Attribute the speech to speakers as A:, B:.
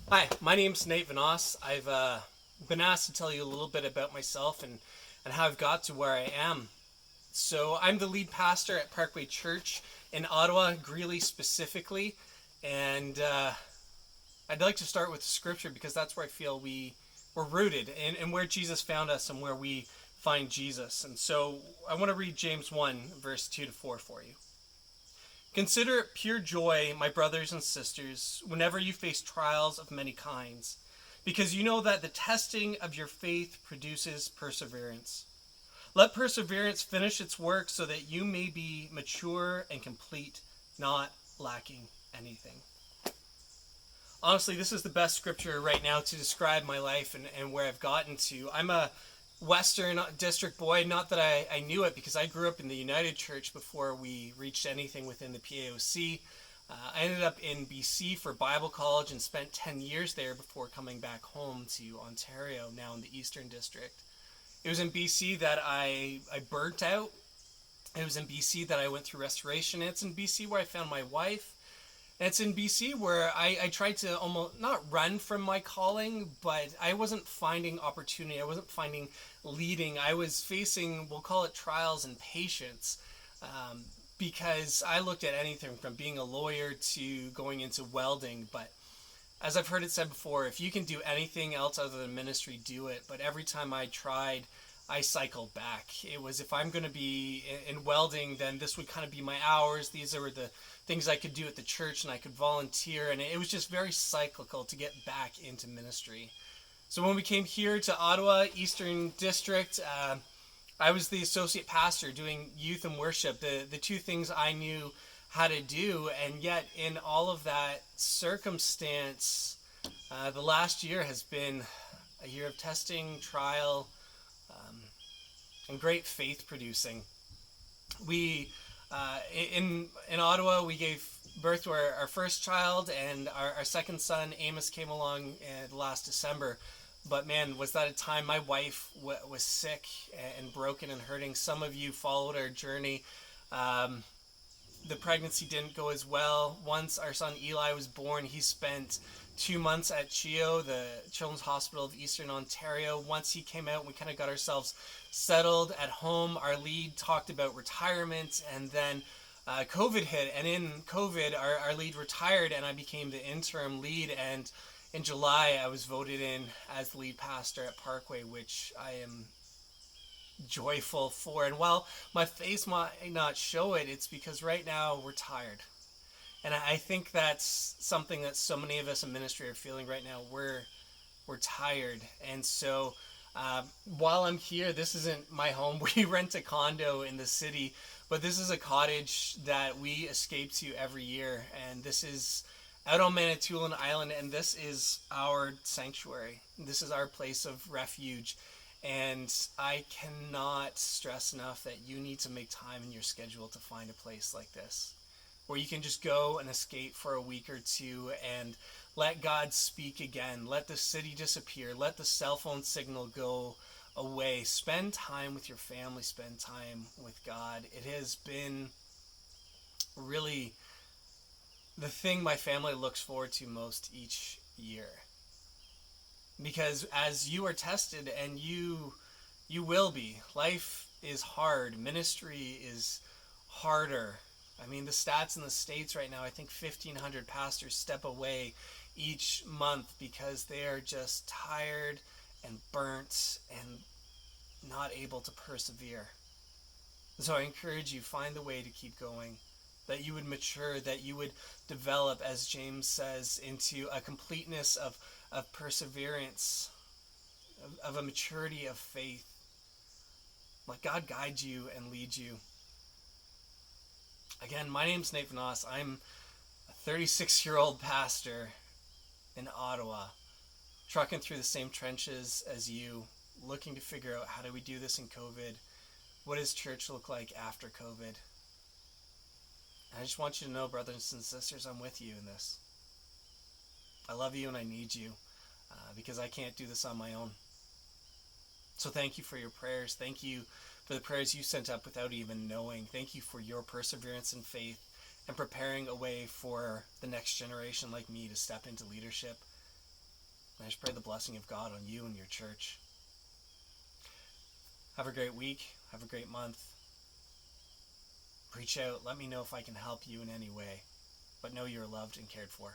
A: Hi, my name's Nate Venasse. I've been asked to tell you a little bit about myself and how I've got to where I am. So, I'm the lead pastor at Parkway Church in Ottawa, Greely specifically. And I'd like to start with scripture because that's where I feel we're rooted and where Jesus found us and where we find Jesus. And so, I want to read James 1, verse 2 to 4 for you. Consider it pure joy, my brothers and sisters, whenever you face trials of many kinds, because you know that the testing of your faith produces perseverance. Let perseverance finish its work so that you may be mature and complete, not lacking anything. Honestly, this is the best scripture right now to describe my life and where I've gotten to. I'm a Western District boy, not that I knew it because I grew up in the United Church before we reached anything within the PAOC. I ended up in BC for Bible college and spent 10 years there before coming back home to Ontario, now in the Eastern District. It was in BC that I burnt out. It was in BC that I went through restoration. It's in BC where I found my wife. And it's in BC where I tried to almost not run from my calling, but I wasn't finding opportunity. I wasn't finding leading. I was facing, we'll call it trials and patience, um, because I looked at anything from being a lawyer to going into welding. But as I've heard it said before, if you can do anything else other than ministry, do it. But every time I tried, I cycled back. It was if I'm going to be in welding, then this would kind of be my hours. These were the things I could do at the church, and I could volunteer. And it was just very cyclical to get back into ministry. So when we came here to Ottawa, Eastern District, I was the associate pastor doing youth and worship, the two things I knew how to do. And yet, in all of that circumstance, the last year has been a year of testing, trial, um, and great faith producing. We in Ottawa we gave birth to our first child, and our second son Amos came along last December. But man, was that a time my wife was sick and broken and hurting. Some of you followed our journey. Um, the pregnancy didn't go as well. Once our son Eli was born, he spent 2 months at CHEO, the Children's Hospital of Eastern Ontario. Once he came out, we kind of got ourselves settled at home. Our lead talked about retirement, and then COVID hit. And in COVID, our lead retired, and I became the interim lead. And in July, I was voted in as the lead pastor at Parkway, which I am joyful for. And while my face might not show it, it's because right now we're tired. And I think that's something that so many of us in ministry are feeling right now. We're tired. And so while I'm here, this isn't my home. We rent a condo in the city, but this is a cottage that we escape to every year. And this is out on Manitoulin Island, and this is our sanctuary. This is our place of refuge. And I cannot stress enough that you need to make time in your schedule to find a place like this where you can just go and escape for a week or two and let God speak again. Let the city disappear. Let the cell phone signal go away. Spend time with your family. Spend time with God. It has been really the thing my family looks forward to most each year. Because as you are tested, and you will be, life is hard. Ministry is harder. I mean, the stats in the States right now, I think 1,500 pastors step away each month because they are just tired and burnt and not able to persevere. So I encourage you, find the way to keep going, that you would mature, that you would develop, as James says, into a completeness of perseverance, of a maturity of faith. Let God guide you and lead you. Again, my name's Nate Venasse. I'm a 36-year-old pastor in Ottawa, trucking through the same trenches as you, looking to figure out how do we do this in COVID? What does church look like after COVID? And I just want you to know, brothers and sisters, I'm with you in this. I love you and I need you because I can't do this on my own. So thank you for your prayers. Thank you for the prayers you sent up without even knowing. Thank you for your perseverance and faith and preparing a way for the next generation like me to step into leadership. I just pray the blessing of God on you and your church. Have a great week. Have a great month. Reach out. Let me know if I can help you in any way. But know you're loved and cared for.